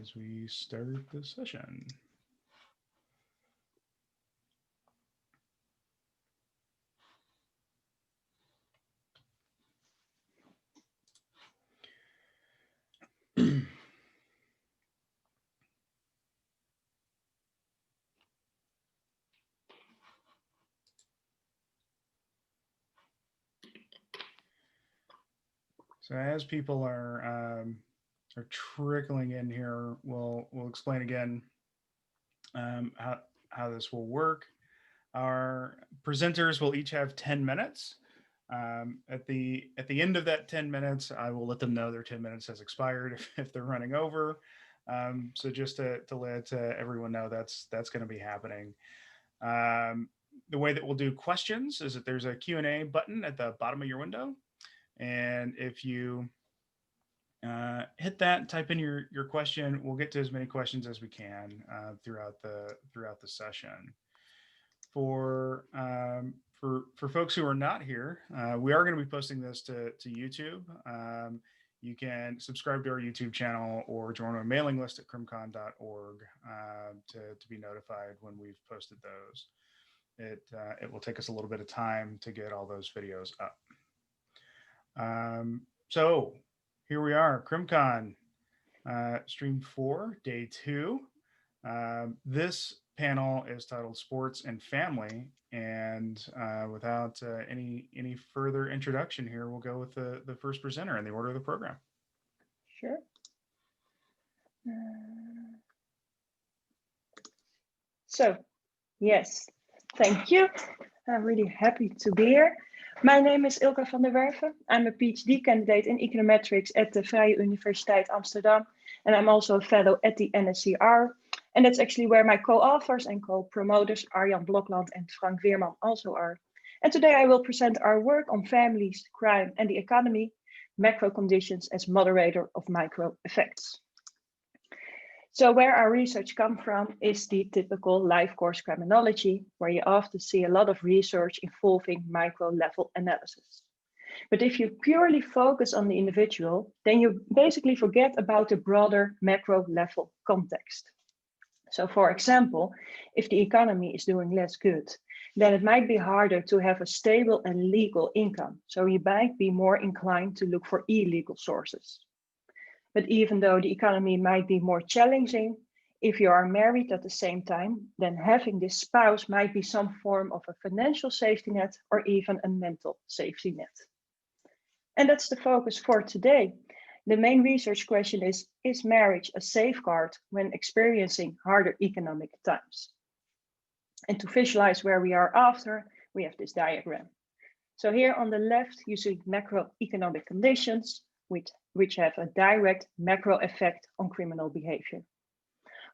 as we start the session. So as people are trickling in here, we'll explain again how this will work. Our presenters will each have 10 minutes. At the end of that 10 minutes, I will let them know their 10 minutes has expired if they're running over. So just to let everyone know that's going to be happening. The way that we'll do questions is that there's a Q&A button at the bottom of your window. And if you hit that, type in your question, we'll get to as many questions as we can throughout the session. For folks who are not here, we are going to be posting this to YouTube. You can subscribe to our YouTube channel or join our mailing list at crimcon.org to be notified when we've posted those. It will take us a little bit of time to get all those videos up. So here we are, CrimCon, stream 4, day 2. This panel is titled Sports and Family, and without any further introduction here, we'll go with the first presenter in the order of the program. Sure. So, yes, thank you. I'm really happy to be here. My name is Ilka van der Werve. I'm a PhD candidate in econometrics at the Vrije Universiteit Amsterdam, and I'm also a fellow at the NSCR. And that's actually where my co-authors and co-promoters Arjan Blokland and Weerman also are. And today I will present our work on families, crime, and the economy, macro conditions as moderator of micro effects. So where our research comes from is the typical life course criminology, where you often see a lot of research involving micro level analysis. But if you purely focus on the individual, then you basically forget about the broader macro level context. So for example, if the economy is doing less good, then it might be harder to have a stable and legal income. So you might be more inclined to look for illegal sources. But even though the economy might be more challenging, if you are married at the same time, then having this spouse might be some form of a financial safety net or even a mental safety net. And that's the focus for today. The main research question is marriage a safeguard when experiencing harder economic times? And to visualize where we are after, we have this diagram. So here on the left, you see macroeconomic conditions, which have a direct macro effect on criminal behavior.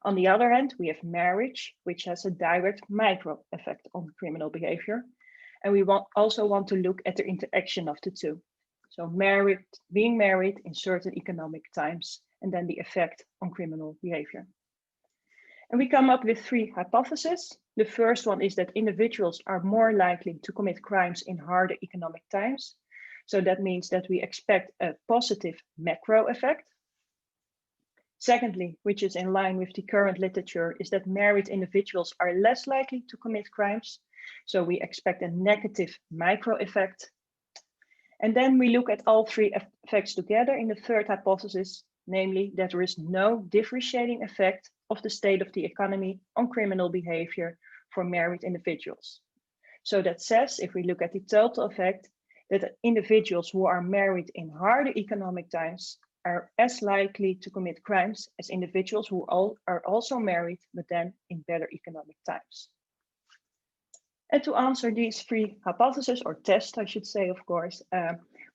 On the other hand, we have marriage, which has a direct micro effect on criminal behavior. And we also want to look at the interaction of the two. So being married in certain economic times, and then the effect on criminal behavior. And we come up with 3 hypotheses. The first one is that individuals are more likely to commit crimes in harder economic times. So that means that we expect a positive macro effect. Secondly, which is in line with the current literature, is that married individuals are less likely to commit crimes. So we expect a negative micro effect. And then we look at all 3 effects together in the third hypothesis, namely that there is no differentiating effect of the state of the economy on criminal behavior for married individuals. So that says, if we look at the total effect, that individuals who are married in harder economic times are as likely to commit crimes as individuals who are also married, but then in better economic times. And to answer these 3 hypotheses, or tests, I should say, of course,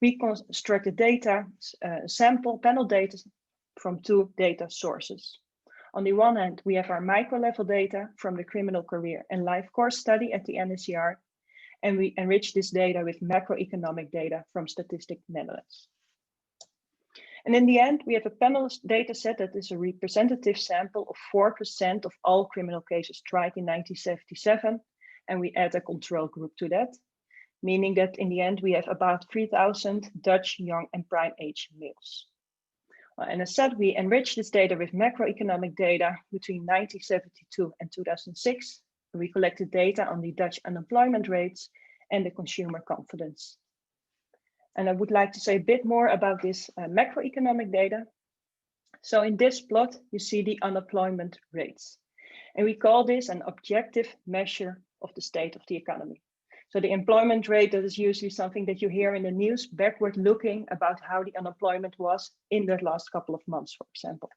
we constructed data, sample panel data from 2 data sources. On the one hand, we have our micro level data from the criminal career and life course study at the NSCR, and we enrich this data with macroeconomic data from Statistics Netherlands. And in the end, we have a panel data set that is a representative sample of 4% of all criminal cases tried in 1977, and we add a control group to that, meaning that in the end, we have about 3,000 Dutch young and prime age males. And as said, we enriched this data with macroeconomic data between 1972 and 2006. We collected data on the Dutch unemployment rates and the consumer confidence. And I would like to say a bit more about this macroeconomic data. So in this plot, you see the unemployment rates. And we call this an objective measure of the state of the economy. So the employment rate, that is usually something that you hear in the news, backward looking about how the unemployment was in the last couple of months, for example.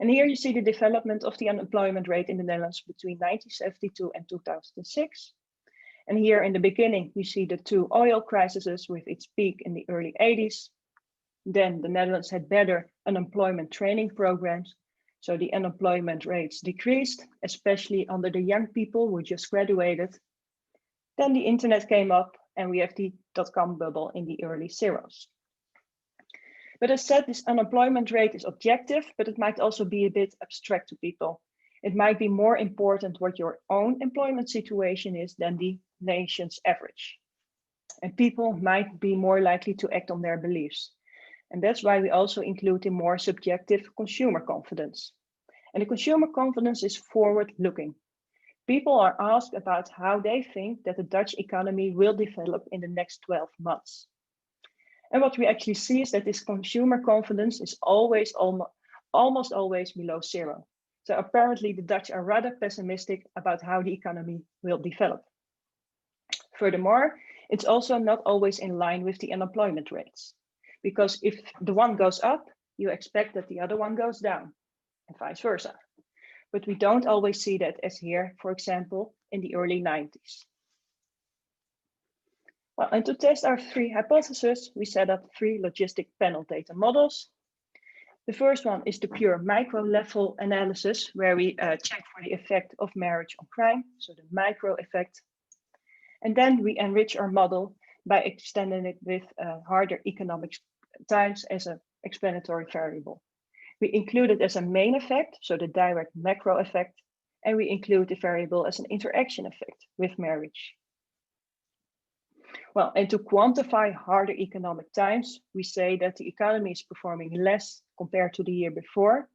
And here you see the development of the unemployment rate in the Netherlands between 1972 and 2006. And here in the beginning, you see the two oil crises with its peak in the early 80s. Then the Netherlands had better unemployment training programs. So the unemployment rates decreased, especially under the young people who just graduated. Then the internet came up and we have the dot-com bubble in the early zeros. But as said, this unemployment rate is objective, but it might also be a bit abstract to people. It might be more important what your own employment situation is than the nation's average. And people might be more likely to act on their beliefs. And that's why we also include the more subjective consumer confidence. And the consumer confidence is forward-looking. People are asked about how they think that the Dutch economy will develop in the next 12 months. And what we actually see is that this consumer confidence is almost always below zero. So apparently the Dutch are rather pessimistic about how the economy will develop. Furthermore, it's also not always in line with the unemployment rates. Because if the one goes up, you expect that the other one goes down, and vice versa. But we don't always see that, as here, for example, in the early 90s. Well, and to test our three hypotheses, we set up three logistic panel data models. The first one is the pure micro level analysis, where we check for the effect of marriage on crime, so the micro effect. And then we enrich our model by extending it with harder economic times as an explanatory variable. We include it as a main effect, so the direct macro effect, and we include the variable as an interaction effect with marriage. Well, and to quantify harder economic times, we say that the economy is performing less compared to the year before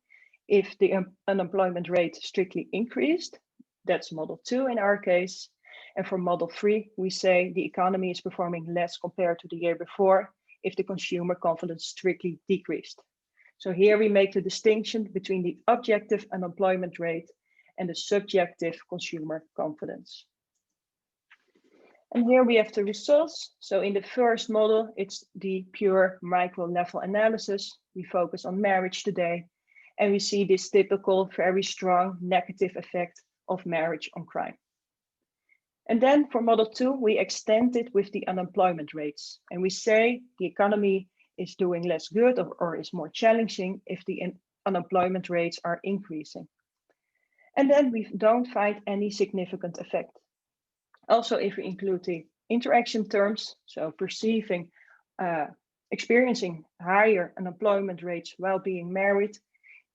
if the unemployment rate strictly increased. That's model 2 in our case. And for model 3, we say the economy is performing less compared to the year before if the consumer confidence strictly decreased. So here we make the distinction between the objective unemployment rate and the subjective consumer confidence. And here we have the results. So in the first model, it's the pure micro level analysis. We focus on marriage today, and we see this typical, very strong negative effect of marriage on crime. And then for model 2, we extend it with the unemployment rates. And we say the economy is doing less good or is more challenging if the unemployment rates are increasing. And then we don't find any significant effect. Also, if we include the interaction terms, so experiencing higher unemployment rates while being married,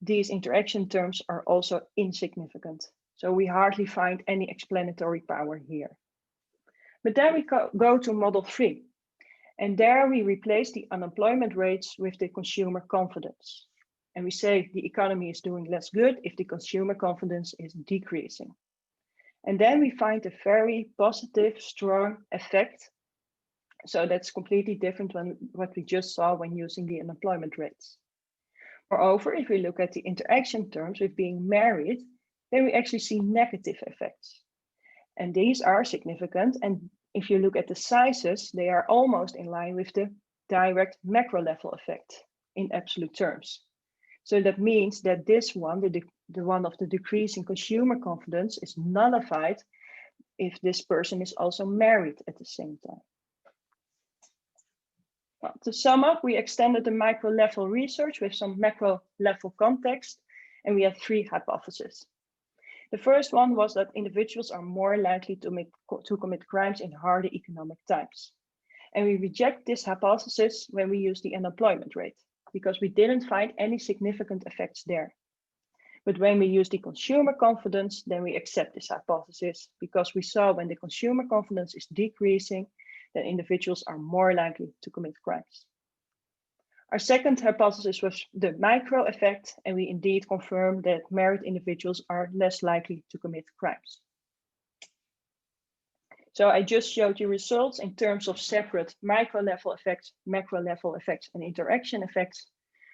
these interaction terms are also insignificant. So we hardly find any explanatory power here. But then we go to model 3. And there we replace the unemployment rates with the consumer confidence. And we say the economy is doing less good if the consumer confidence is decreasing. And then we find a very positive, strong effect. So that's completely different than what we just saw when using the unemployment rates. Moreover, if we look at the interaction terms with being married, then we actually see negative effects. And these are significant. And if you look at the sizes, they are almost in line with the direct macro level effect in absolute terms. So that means that this one, the one of the decrease in consumer confidence, is nullified if this person is also married at the same time. Well, to sum up, we extended the micro level research with some macro level context, and we have three hypotheses. The first one was that individuals are more likely to commit crimes in harder economic times. And we reject this hypothesis when we use the unemployment rate, because we didn't find any significant effects there. But when we use the consumer confidence, then we accept this hypothesis, because we saw when the consumer confidence is decreasing, that individuals are more likely to commit crimes. Our second hypothesis was the micro effect, and we indeed confirmed that married individuals are less likely to commit crimes. So I just showed you results in terms of separate micro level effects, macro level effects, and interaction effects.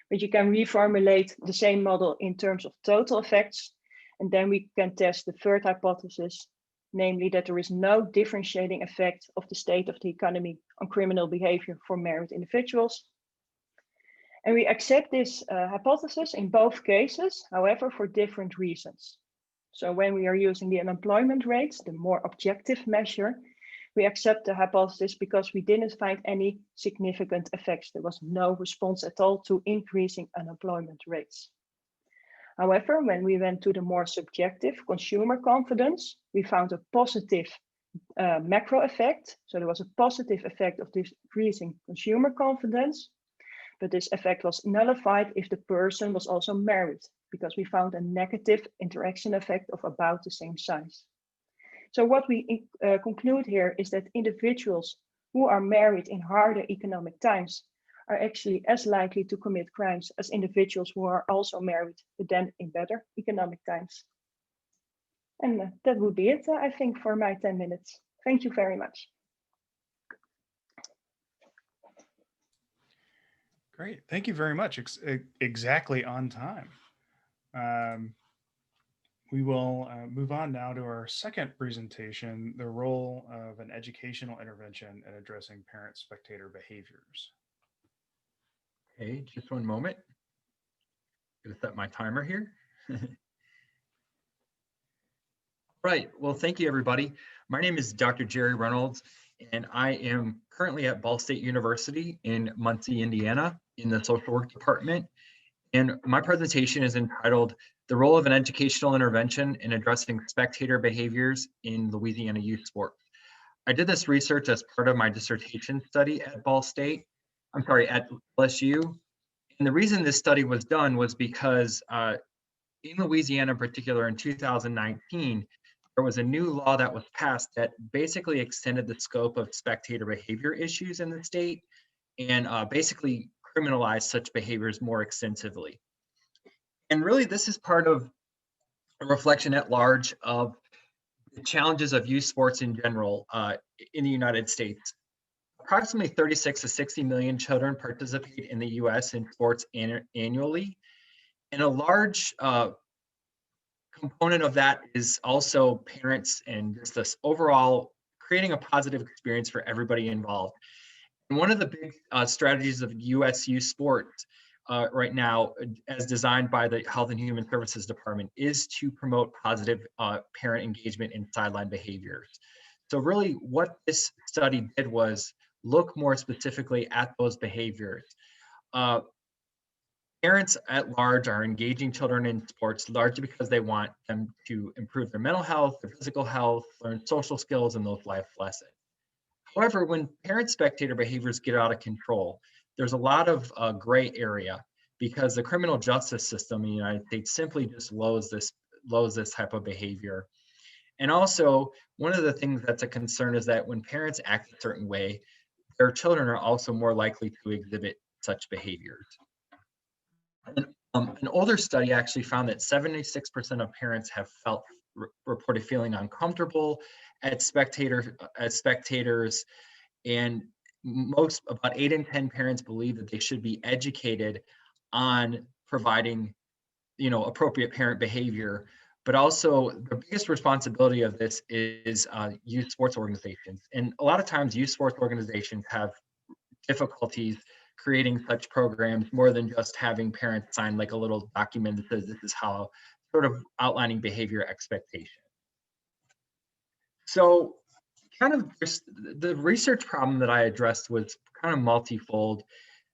But you can reformulate the same model in terms of total effects. And then we can test the third hypothesis, namely that there is no differentiating effect of the state of the economy on criminal behavior for married individuals. And we accept this hypothesis in both cases, however, for different reasons. So when we are using the unemployment rates, the more objective measure, we accept the hypothesis because we didn't find any significant effects. There was no response at all to increasing unemployment rates. However, when we went to the more subjective consumer confidence, we found a positive macro effect. So there was a positive effect of decreasing consumer confidence, but this effect was nullified if the person was also married, because we found a negative interaction effect of about the same size. So what we conclude here is that individuals who are married in harder economic times are actually as likely to commit crimes as individuals who are also married, but then in better economic times. And that would be it, I think, for my 10 minutes. Thank you very much. Great, thank you very much. Exactly on time. We will move on now to our second presentation, the role of an educational intervention in addressing parent-spectator behaviors. Okay, just one moment. I'm gonna set my timer here. Right, well, thank you, everybody. My name is Dr. Jerry Reynolds, and I am currently at Ball State University in Muncie, Indiana, in the social work department. And my presentation is entitled The Role of an Educational Intervention in Addressing Spectator Behaviors in Louisiana Youth Sports. I did this research as part of my dissertation study at at LSU. And the reason this study was done was because in Louisiana in particular in 2019, there was a new law that was passed that basically extended the scope of spectator behavior issues in the state and basically criminalize such behaviors more extensively. And really, this is part of a reflection at large of the challenges of youth sports in general in the United States. Approximately 36 to 60 million children participate in the US in sports annually. And a large component of that is also parents and just this overall creating a positive experience for everybody involved. And one of the big strategies of US youth sports right now, as designed by the Health and Human Services Department, is to promote positive parent engagement in sideline behaviors. So really what this study did was look more specifically at those behaviors. Parents at large are engaging children in sports largely because they want them to improve their mental health, their physical health, learn social skills, and those life lessons. However, when parent spectator behaviors get out of control, there's a lot of gray area because the criminal justice system in the United States simply just loathes this type of behavior. And also, one of the things that's a concern is that when parents act a certain way, their children are also more likely to exhibit such behaviors. An older study actually found that 76% of parents have reported feeling uncomfortable as spectators, and about 8 in 10 parents believe that they should be educated on providing, appropriate parent behavior. But also the biggest responsibility of this is youth sports organizations. And a lot of times youth sports organizations have difficulties creating such programs more than just having parents sign like a little document that says this is how, sort of outlining behavior expectation. So kind of the research problem that I addressed was kind of multifold.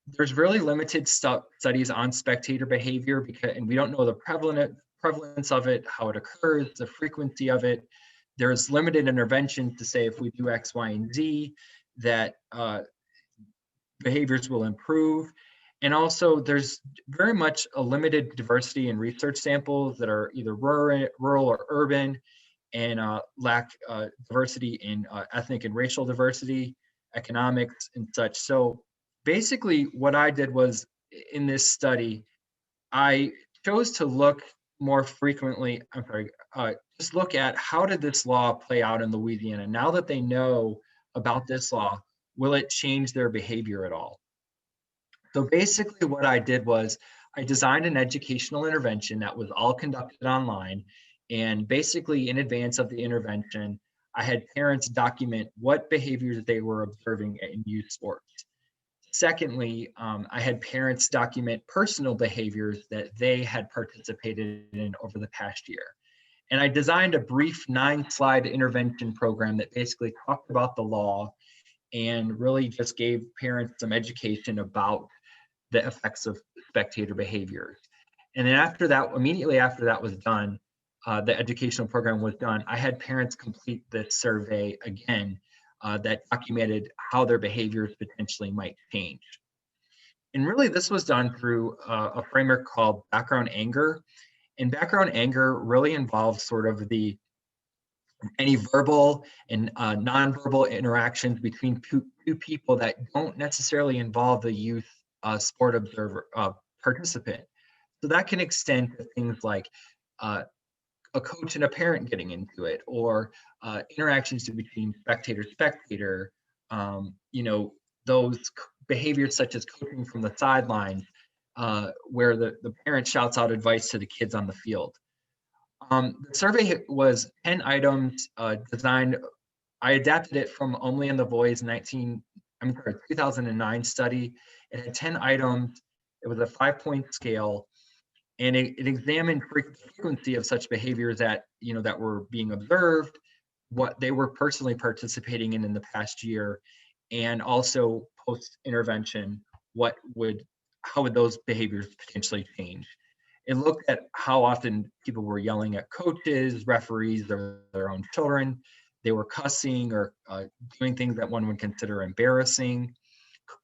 There's really limited studies on spectator behavior and we don't know the prevalence of it, how it occurs, the frequency of it. There's limited intervention to say if we do X, Y, and Z, that behaviors will improve. And also there's very much a limited diversity in research samples that are either rural or urban, and lack diversity in ethnic and racial diversity, economics and such. So basically what I did was in this study, I chose to look more frequently, just look at how did this law play out in Louisiana? Now that they know about this law, will it change their behavior at all? So basically what I did was I designed an educational intervention that was all conducted online. And basically in advance of the intervention, I had parents document what behaviors they were observing in youth sports. Secondly, I had parents document personal behaviors that they had participated in over the past year. And I designed a brief 9-slide intervention program that basically talked about the law and really just gave parents some education about the effects of spectator behaviors. And then after that, immediately after that was done, the educational program was done, I had parents complete this survey again that documented how their behaviors potentially might change. And really this was done through a framework called background anger. And background anger really involves sort of any verbal and nonverbal interactions between two people that don't necessarily involve the youth sport observer participant. So that can extend to things like a coach and a parent getting into it, or interactions between spectator, those behaviors such as coaching from the sidelines, where the parent shouts out advice to the kids on the field. The survey was 10 items designed. I adapted it from Only in the Voice 2009 study. It had 10 items. It was a 5-point scale, and it examined frequency of such behaviors that that were being observed, what they were personally participating in the past year, and also post intervention, how would those behaviors potentially change. It looked at how often people were yelling at coaches, referees, or their own children. They were cussing or doing things that one would consider embarrassing.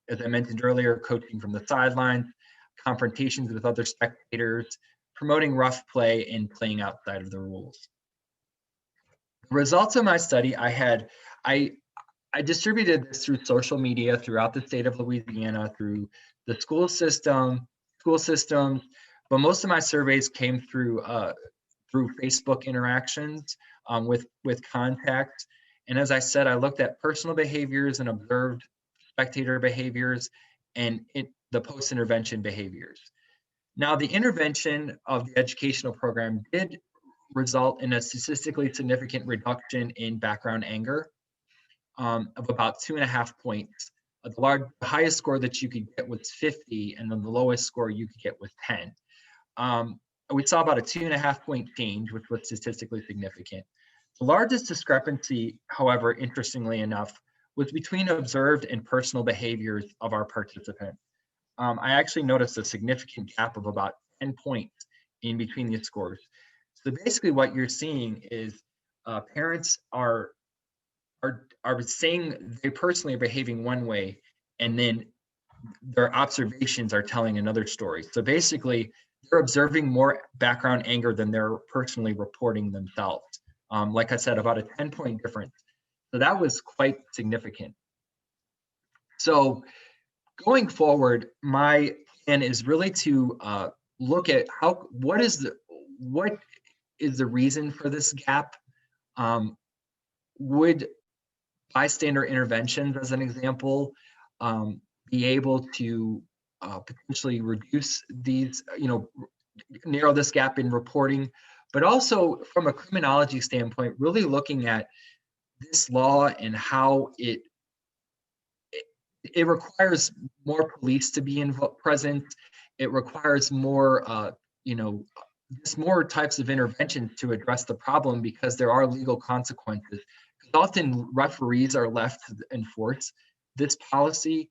As I mentioned earlier, coaching from the sidelines, confrontations with other spectators, promoting rough play, and playing outside of the rules. The results of my study, I distributed this through social media throughout the state of Louisiana, through the school systems, but most of my surveys came through Facebook interactions with contacts. And as I said, I looked at personal behaviors and observed spectator behaviors and the post-intervention behaviors. Now, the intervention of the educational program did result in a statistically significant reduction in background anger of about 2.5 points. The highest score that you could get was 50, and then the lowest score you could get was 10. We saw about a 2.5 point change, which was statistically significant. The largest discrepancy, however, interestingly enough, was between observed and personal behaviors of our participants. I actually noticed a significant gap of about 10 points in between these scores. So basically what you're seeing is parents are saying they personally are behaving one way, and then their observations are telling another story. So basically, they're observing more background anger than they're personally reporting themselves. Like I said, about a 10-point difference. So that was quite significant. So going forward, my plan is really to look at what is the reason for this gap. Would bystander interventions, as an example, be able to potentially reduce these, narrow this gap in reporting, but also from a criminology standpoint, really looking at this law and how it requires more police to be present. It requires more, just more types of interventions to address the problem, because there are legal consequences. Often referees are left to enforce this policy.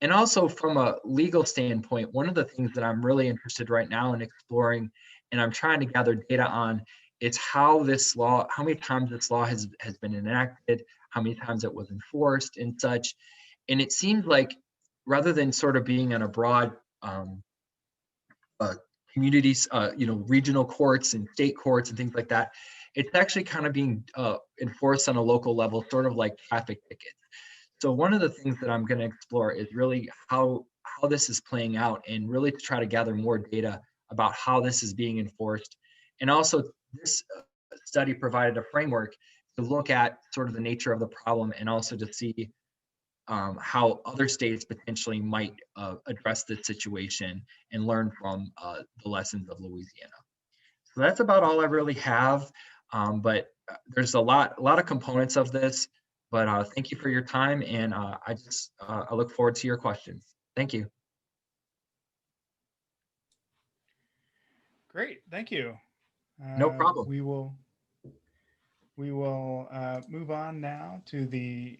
And also from a legal standpoint, one of the things that I'm really interested right now in exploring, and I'm trying to gather data on, is how many times this law has been enacted, how many times it was enforced and such. And it seems like, rather than sort of being in a broad communities, regional courts and state courts and things like that, it's actually kind of being enforced on a local level, sort of like traffic tickets. So one of the things that I'm going to explore is really how how this is playing out and really to try to gather more data about how this is being enforced. And also this study provided a framework to look at sort of the nature of the problem and also to see how other states potentially might address this situation and learn from the lessons of Louisiana. So that's about all I really have, but there's a lot of components of this, but thank you for your time, and I look forward to your questions. Thank you. Great, thank you. No problem. We will move on now to the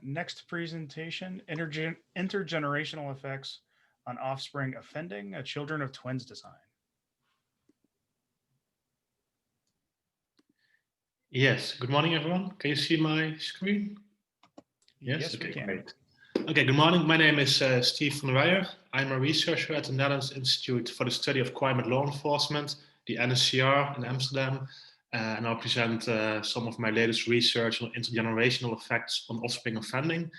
next presentation, Intergenerational Effects on Offspring Offending, a Children of Twins Design. Yes, good morning, everyone. Can you see my screen? Yes, okay, we can. great. Okay, good morning. My name is Steve van Weijer. I'm a researcher at the Netherlands Institute for the Study of Crime and Law Enforcement, the NSCR in Amsterdam, and I'll present some of my latest research on intergenerational effects on offspring offending,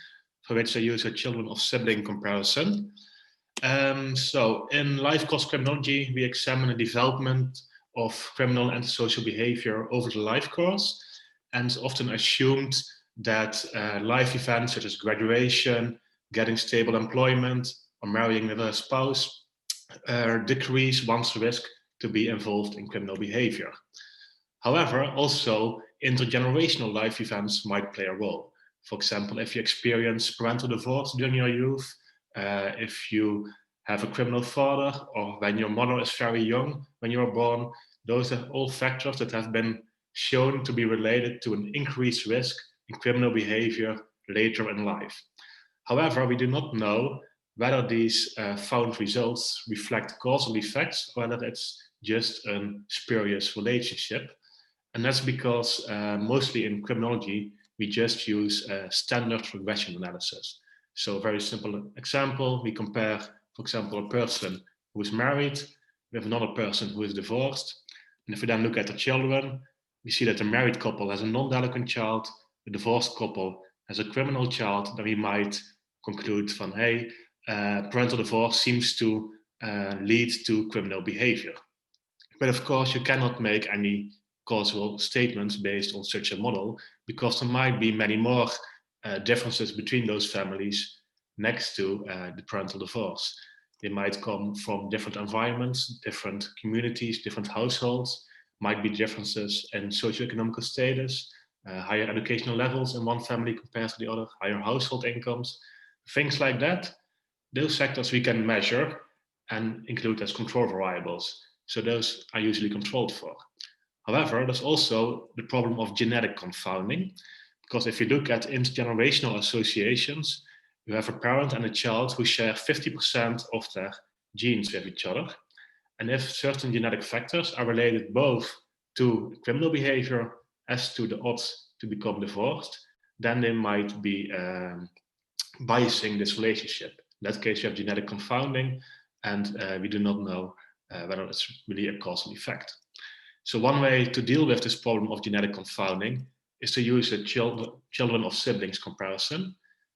for which I use a children of sibling comparison. So in life course criminology, we examine the development of criminal antisocial behavior over the life course, and it's often assumed that life events such as graduation, getting stable employment, or marrying with a spouse decrease one's risk to be involved in criminal behavior. However, also intergenerational life events might play a role. For example, if you experience parental divorce during your youth, if you have a criminal father, or when your mother is very young when you were born, those are all factors that have been shown to be related to an increased risk in criminal behavior later in life. However, we do not know whether these found results reflect causal effects or whether it's just a spurious relationship. And that's because mostly in criminology, we just use standard regression analysis. So a very simple example, we compare, for example, a person who is married with another person who is divorced. And if we then look at the children, we see that the married couple has a non-delinquent child, the divorced couple has a criminal child, then we might conclude from, hey, parental divorce seems to lead to criminal behavior. But of course, you cannot make any causal statements based on such a model, because there might be many more differences between those families next to the parental divorce. They might come from different environments, different communities, different households, might be differences in socioeconomic status, higher educational levels in one family compared to the other, higher household incomes, things like that. Those factors we can measure and include as control variables. So those are usually controlled for. However, there's also the problem of genetic confounding, because if you look at intergenerational associations, you have a parent and a child who share 50% of their genes with each other. And if certain genetic factors are related both to criminal behavior as to the odds to become divorced, then they might be biasing this relationship. In that case, you have genetic confounding, and we do not know whether it's really a causal effect. So one way to deal with this problem of genetic confounding is to use a children of siblings comparison.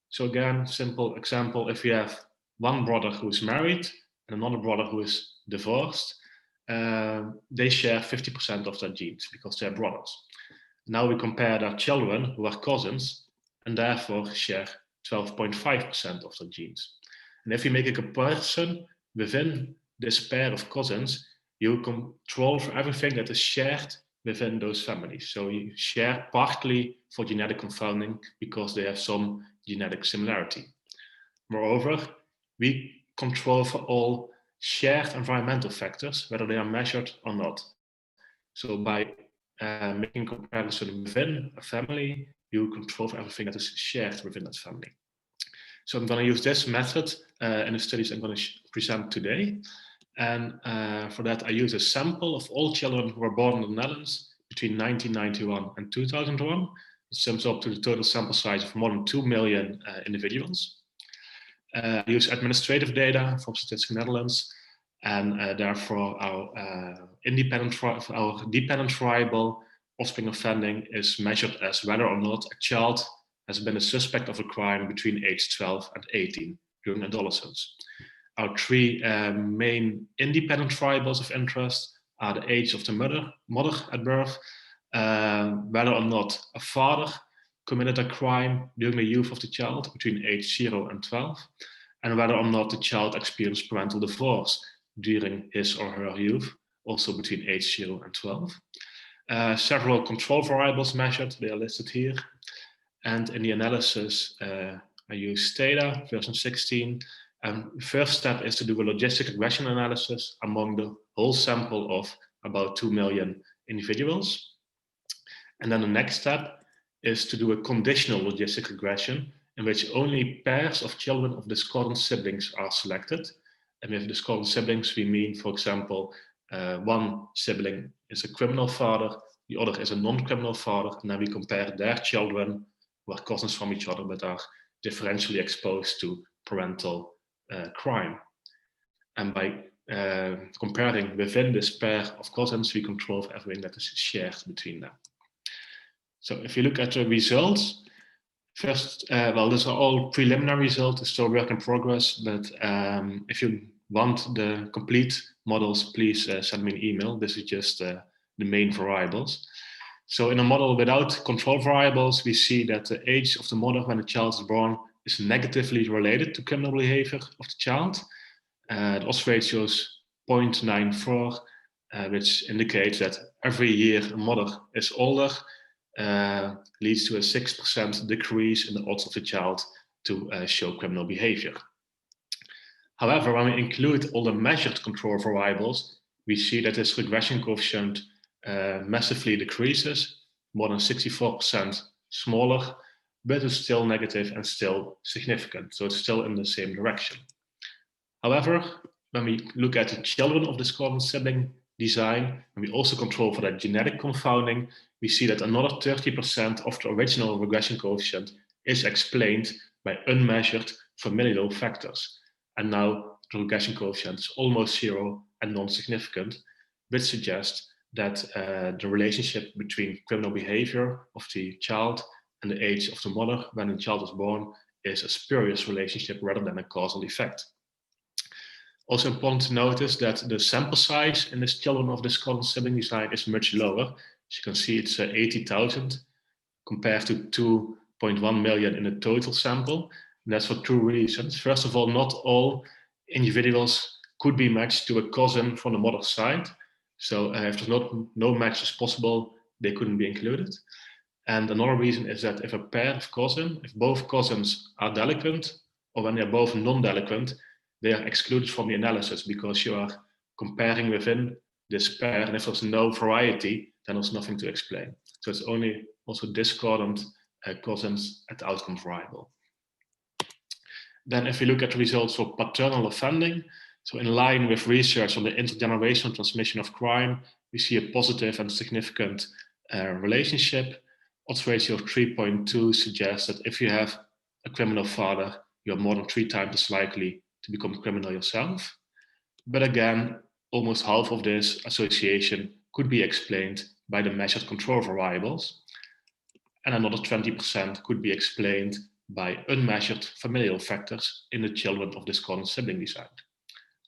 So again, simple example, if you have one brother who is married and another brother who is divorced, they share 50% of their genes because they're brothers. Now we compare their children who are cousins and therefore share 12.5% of their genes. And if you make a comparison within this pair of cousins, you control for everything that is shared within those families. So you share partly for genetic confounding because they have some genetic similarity. Moreover, we control for all shared environmental factors, whether they are measured or not. So by making a comparison within a family, you control for everything that is shared within that family. So I'm going to use this method in the studies I'm going to present today. And for that, I use a sample of all children who were born in the Netherlands between 1991 and 2001. It sums up to the total sample size of more than 2 million individuals. I use administrative data from Statistics Netherlands, and therefore our dependent variable offspring offending is measured as whether or not a child has been a suspect of a crime between age 12 and 18 during adolescence. Our three main independent variables of interest are the age of the mother at birth, whether or not a father committed a crime during the youth of the child between age 0 and 12, and whether or not the child experienced parental divorce during his or her youth, also between age 0 and 12. Several control variables measured, they are listed here. And in the analysis, I use data, version 16. And the first step is to do a logistic regression analysis among the whole sample of about 2 million individuals. And then the next step is to do a conditional logistic regression in which only pairs of children of discordant siblings are selected. And with discordant siblings, we mean, for example, one sibling is a criminal father, the other is a non-criminal father, and then we compare their children, who are cousins from each other, but are differentially exposed to parental crime. And by comparing within this pair of cousins, we control for everything that is shared between them. So if you look at the results, first, well, these are all preliminary results, it's still work in progress, but if you want the complete models, please send me an email. This is just the main variables. So in a model without control variables, we see that the age of the mother when the child is born is negatively related to criminal behavior of the child. The odds ratio is 0.94, which indicates that every year a mother is older leads to a 6% decrease in the odds of the child to show criminal behavior. However, when we include all the measured control variables, we see that this regression coefficient massively decreases, more than 64% smaller, but it's still negative and still significant. So it's still in the same direction. However, when we look at the children of discordant sibling design, and we also control for that genetic confounding, we see that another 30% of the original regression coefficient is explained by unmeasured familial factors. And now the regression coefficient is almost 0 and non-significant, which suggests that the relationship between criminal behavior of the child and the age of the mother when the child is born is a spurious relationship rather than a causal effect. Also important to notice that the sample size in this children of discordant sibling design is much lower. As you can see, it's 80,000 compared to 2.1 million in the total sample. And that's for two reasons. First of all, not all individuals could be matched to a cousin from the mother's side. So if there's no match is possible, they couldn't be included. And another reason is that if a pair of cousins, if both cousins are delinquent, or when they're both non-delinquent, they are excluded from the analysis because you are comparing within this pair. And if there's no variety, then there's nothing to explain. So it's only also discordant cousins at the outcome variable. Then if we look at the results for paternal offending, so in line with research on the intergenerational transmission of crime, we see a positive and significant relationship. Odds ratio of 3.2 suggests that if you have a criminal father, you're more than 3 times as likely to become a criminal yourself. But again, almost half of this association could be explained by the measured control variables. And another 20% could be explained by unmeasured familial factors in the children of discordant sibling design.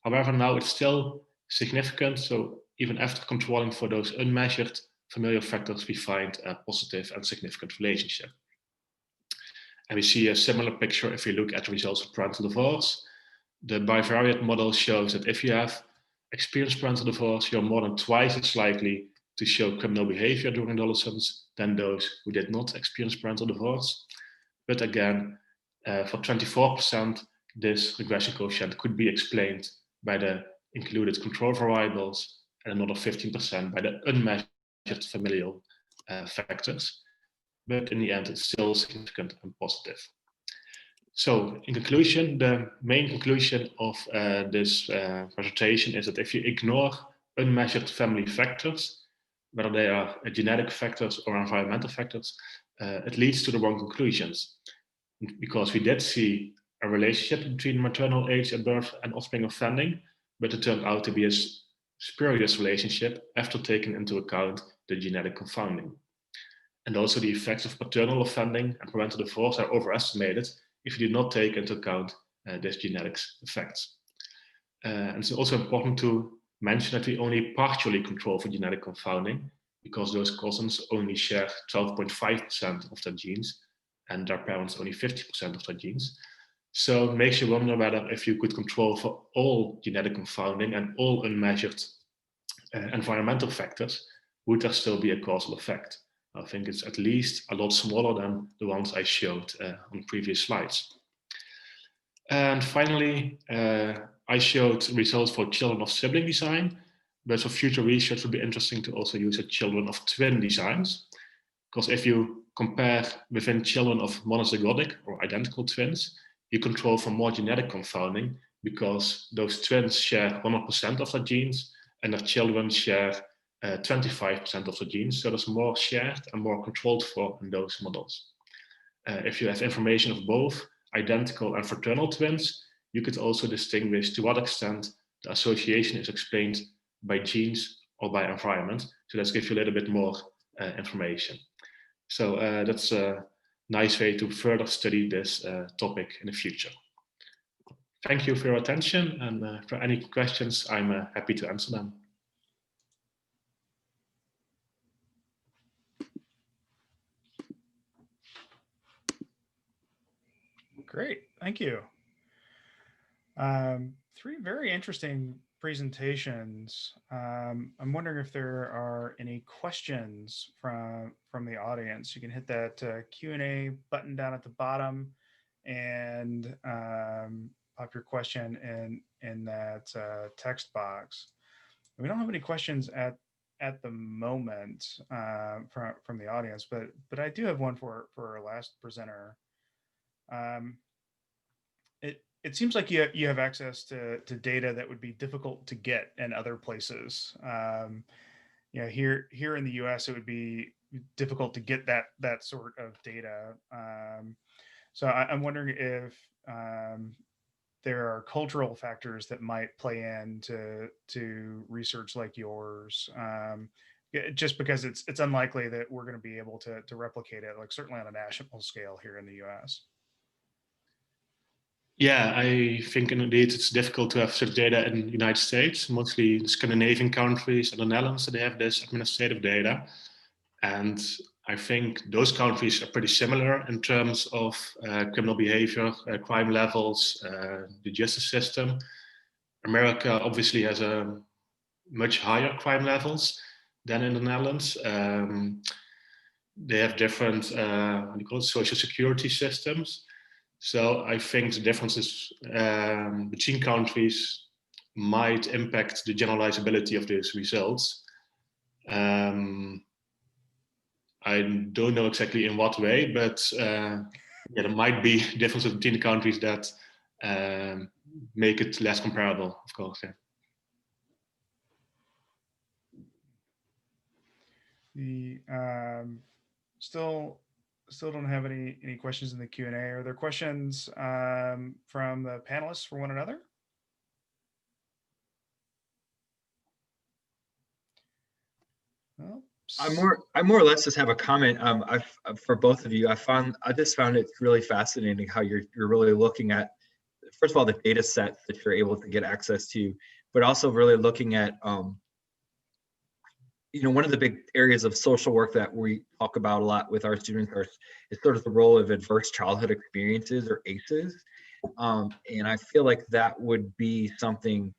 However, now it's still significant. So even after controlling for those unmeasured familial factors, we find a positive and significant relationship. And we see a similar picture if we look at the results of parental divorce. The bivariate model shows that if you have experienced parental divorce, you're more than twice as likely to show criminal behavior during adolescence than those who did not experience parental divorce. But again, for 24%, this regression coefficient could be explained by the included control variables, and another 15% by the unmeasured familial factors. But in the end, it's still significant and positive. So in conclusion, the main conclusion of this presentation is that if you ignore unmeasured family factors, whether they are genetic factors or environmental factors, it leads to the wrong conclusions. Because we did see a relationship between maternal age at birth and offspring offending, but it turned out to be a spurious relationship after taking into account the genetic confounding. And also the effects of paternal offending and parental divorce are overestimated if you do not take into account these genetics effects. And it's also important to mention that we only partially control for genetic confounding, because those cousins only share 12.5% of their genes and their parents only 50% of their genes. So it makes you wonder whether if you could control for all genetic confounding and all unmeasured environmental factors, would there still be a causal effect? I think it's at least a lot smaller than the ones I showed on previous slides. And finally, I showed results for children of sibling design, but for future research it would be interesting to also use a children of twin designs. Because if you compare within children of monozygotic or identical twins, you control for more genetic confounding, because those twins share 100% of their genes and their children share 25% of the genes. So there's more shared and more controlled for in those models. If you have information of both identical and fraternal twins, you could also distinguish to what extent the association is explained by genes or by environment. So let's give you a little bit more information. So that's a nice way to further study this topic in the future. Thank you for your attention, and for any questions, I'm happy to answer them. Great, thank you. Three very interesting presentations. I'm wondering if there are any questions from the audience. You can hit that Q&A button down at the bottom and pop your question in that text box. We don't have any questions at the moment from the audience, but I do have one for our last presenter. It seems like you have access to data that would be difficult to get in other places. Here in the U.S., it would be difficult to get that sort of data. So I'm wondering if there are cultural factors that might play into research like yours. Just because it's unlikely that we're going to be able to replicate it, like certainly on a national scale here in the U.S. Yeah, I think indeed it's difficult to have such data in the United States, mostly the Scandinavian countries and the Netherlands, they have this administrative data. And I think those countries are pretty similar in terms of criminal behavior, crime levels, the justice system. America obviously has a much higher crime levels than in the Netherlands. They have different social security systems. So I think the differences between countries might impact the generalizability of these results. I don't know exactly in what way, but there might be differences between the countries that make it less comparable, of course. Yeah. Still don't have any questions in the Q&A. Are there questions from the panelists for one another? Well, I more or less just have a comment. For both of you, I just found it really fascinating how you're really looking at, first of all, the data sets that you're able to get access to, but also really looking at one of the big areas of social work that we talk about a lot with our students is sort of the role of adverse childhood experiences, or ACEs. And I feel like that would be something,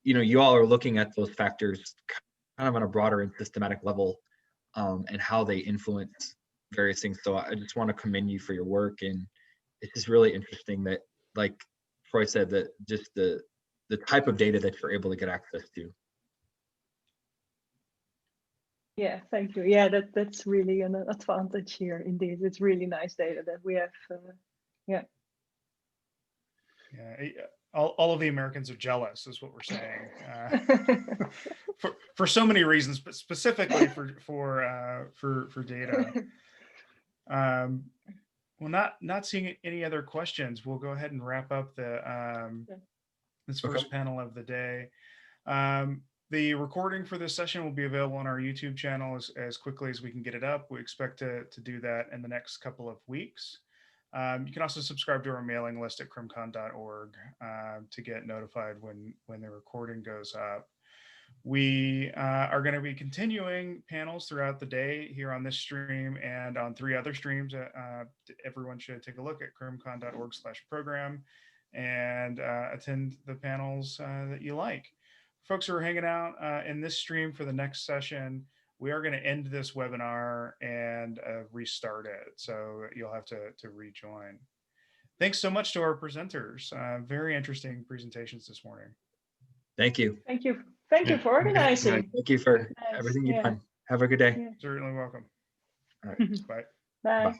you all are looking at those factors kind of on a broader and systematic level, and how they influence various things. So I just want to commend you for your work. And it's just really interesting that, like Troy said, that just the type of data that you're able to get access to. Yeah, thank you. Yeah, that's really an advantage here. Indeed, it's really nice data that we have. Yeah. All of the Americans are jealous, is what we're saying, for so many reasons, but specifically for data. Well, not seeing any other questions, we'll go ahead and wrap up this first panel of the day. The recording for this session will be available on our YouTube channel as quickly as we can get it up. We expect to do that in the next couple of weeks. You can also subscribe to our mailing list at crimcon.org to get notified when the recording goes up. We are going to be continuing panels throughout the day here on this stream and on 3 other streams. Everyone should take a look at crimcon.org/program and attend the panels that you like. Folks who are hanging out in this stream for the next session, we are going to end this webinar and restart it. So you'll have to rejoin. Thanks so much to our presenters. Very interesting presentations this morning. Thank you. Thank you. Thank you for organizing. Thank you for Nice. everything you've Yeah. done. Have a good day. Yeah. Certainly welcome. All right. Bye. Bye. Bye.